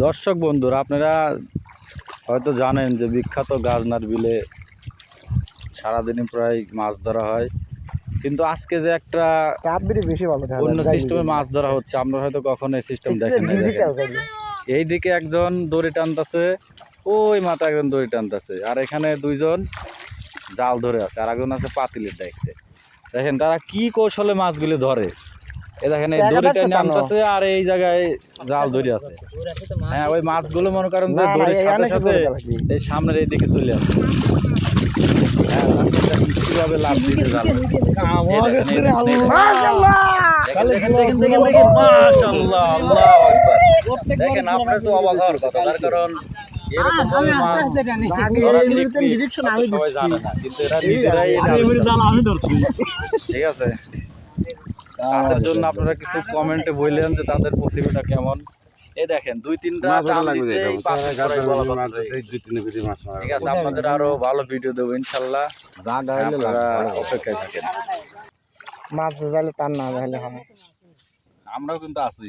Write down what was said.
দর্শক বন্ধুরা, আপনারা হয়তো জানেন যে বিখ্যাত গাজনার বিলে সারাদিনই প্রায় মাছ ধরা হয়, কিন্তু আজকে যে একটা অন্য সিস্টেমে মাছ ধরা হচ্ছে আমরা হয়তো কখনো এই সিস্টেম দেখেন নাই। এই দিকে একজন দড়ি টানতেছে, ওই মাথা একজন দড়ি টানতেছে, আর এখানে দুইজন জাল ধরে আছে, আর একজন আছে পাতিলের দায়িত্বে। দেখেন তারা কি কৌশলে মাছগুলি ধরে। এই দেখেন এই দড়িটা নামতেছে আর এই জায়গায় জাল ধরে আছে। হ্যাঁ, ওই মাছগুলো মনে করেন যে দড়ির সাথে সাথে এই সামনের এই দিকে চলে আসে। হ্যাঁ, কিভাবে লাভ দিতে জাল। দেখেন আপনার তো অবাক হওয়ার কথা, তার কারণ এরকম মাছ ধরার টেকনিক সবাই জানে না, কিন্তু এরা নিজেরাই ঠিক আছে। তাদের জন্য আপনারা কিছু কমেন্টে বললেন যে তাদের প্রতিভাটা কেমন। এই দেখেন দুই তিনটা ঠিক আছে, আপনাদের আরো ভালো ভিডিও দেবো ইনশাল্লাহ, আপনারা অপেক্ষায় থাকেন। মাছ যাইলে তার না যাইলে হয়। আমরাও কিন্তু আছি।